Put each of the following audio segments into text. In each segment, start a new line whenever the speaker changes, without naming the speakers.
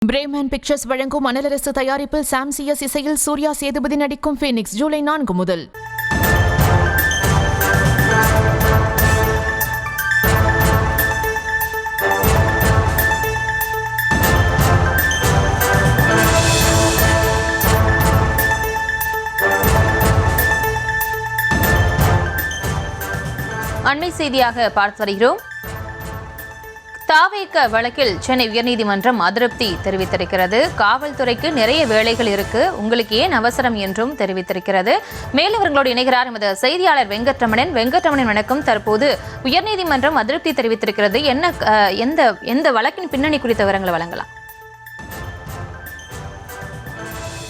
Bremen pictures வழங்கும் அனலரசு தயாரிப்பில் சாம் CS இசையில் சூர்யா சேதுபதி நடிக்கும் ஃபீனிக்ஸ் ஜூலை 4 முதல்.
அண்மை செய்தியாக பார்த்து வருகிறோம். தாவேக வழக்கில் சென்னை உயர்நீதிமன்றம் அதிருப்தி தெரிவித்திருக்கிறது. காவல்துறைக்கு நிறைய வேலைகள் இருக்கு, உங்களுக்கு ஏன் அவசரம் என்றும் தெரிவித்திருக்கிறது. மேலும் இவர்களோடு இணைகிறார் எமது செய்தியாளர் வெங்கட்ரமணன். வணக்கம். தற்போது உயர்நீதிமன்றம் அதிருப்தி தெரிவித்திருக்கிறது. எந்த வழக்கின் பின்னணி குறித்த விவரங்களை வழங்கலாம்?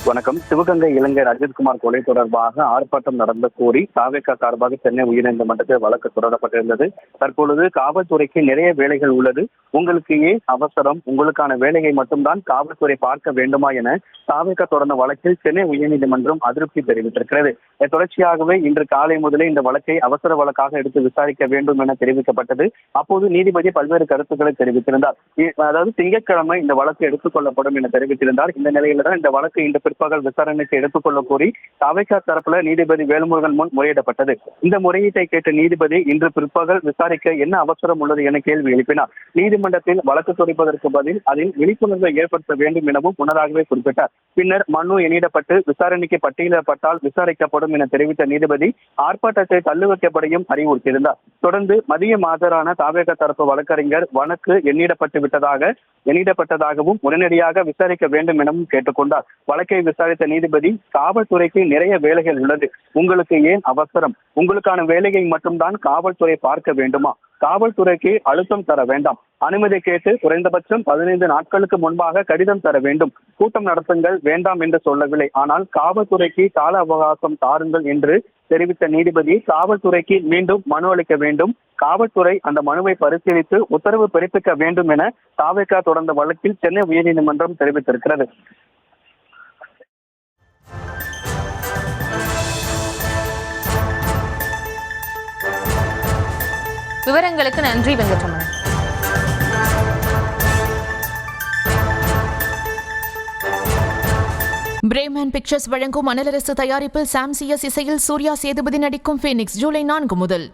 வணக்கம். சிவகங்கை இளைஞர் அஜித்குமார் கொலை தொடர்பாக ஆர்ப்பாட்டம் நடந்த கோரி தாவேகா சார்பாக சென்னை உயர்நீதிமன்றத்தில் வழக்கு தொடரப்பட்டிருந்தது. தற்பொழுது காவல்துறைக்கு நிறைய வேலைகள் உள்ளது, உங்களுக்கு ஏன் அவசரம், உங்களுக்கான வேலையை மட்டும்தான் காவல்துறை பார்க்க வேண்டுமா என தாவேகா தொடர்ந்த வழக்கில் சென்னை உயர்நீதிமன்றம் அதிருப்தி தெரிவித்திருக்கிறது. தொடர்ச்சியாகவே இன்று காலை முதலே இந்த வழக்கை அவசர வழக்காக எடுத்து விசாரிக்க வேண்டும் என தெரிவிக்கப்பட்டது. அப்போது நீதிபதி பல்வேறு கருத்துக்களை தெரிவித்திருந்தார். அதாவது திங்கட்கிழமை இந்த வழக்கு எடுத்துக் கொள்ளப்படும் என தெரிவித்திருந்தார். இந்த நிலையில தான் இந்த வழக்கு இன்று பிற்பகல் விசாரணைக்கு எடுத்துக்கொள்ள கோரி தாவேகா தரப்புல நீதிபதி வேல்முருகன் முன் முறையிடப்பட்டது. இந்த முறையீட்டை கேட்ட நீதிபதி இன்று பிற்பகல் விசாரிக்க என்ன அவசரம் உள்ளது என கேள்வி எழுப்பினார். நீதிமன்றத்தில் வழக்கு தொடுப்பதற்கு பதில் அதில் விழிப்புணர்வை ஏற்படுத்த வேண்டும் எனவும் முன்னதாகவே குறிப்பிட்டார். பின்னர் மனு எண்ணிடப்பட்டு விசாரணைக்கு பட்டியலிடப்பட்டால் விசாரிக்கப்படும் என தெரிவித்த நீதிபதி ஆர்ப்பாட்டத்தை தள்ளி வைக்கப்படையும் அறிவுறுத்தியிருந்தார். தொடர்ந்து மதியம் ஆஜரான தாவேகா தரப்பு வழக்கறிஞர் வழக்கு எண்ணிடப்பட்டதாகவும் உடனடியாக விசாரிக்க வேண்டும் எனவும் கேட்டுக்கொண்டார். வழக்கை விசாரித்த நீதிபதி, காவல்துறைக்கு நிறைய வேலைகள் உள்ளது, உங்களுக்கு ஏன் அவசரம், உங்களுக்கான வேலையை மட்டும்தான் காவல்துறை பார்க்க வேண்டுமா, காவல்துறைக்கு அழுத்தம் தர வேண்டாம், அனுமதி கேட்டு குறைந்தபட்சம் 15 நாட்களுக்கு முன்பாக கடிதம் தர வேண்டும், கூட்டம் நடத்துங்கள் வேண்டாம் என்று சொல்லவில்லை, ஆனால் காவல்துறைக்கு கால அவகாசம் தாருங்கள் என்று தெரிவித்த நீதிபதி காவல்துறைக்கு மீண்டும் மனு அளிக்க வேண்டும், காவல்துறை அந்த மனுவை பரிசீலித்து உத்தரவு பிறப்பிக்க வேண்டும் என தாவேகா தொடர்ந்த வழக்கில் சென்னை உயர்நீதிமன்றம் தெரிவித்திருக்கிறது.
விவரங்களுக்கு நன்றி வெங்கட்ரமணன்.
பிரேமன் பிக்சர்ஸ் வழங்கும் அனலரசு தயாரிப்பில் சாம் சிஎஸ் இசையில் சூர்யா சேதுபதி நடிக்கும் ஃபீனிக்ஸ் ஜூலை 4 முதல்.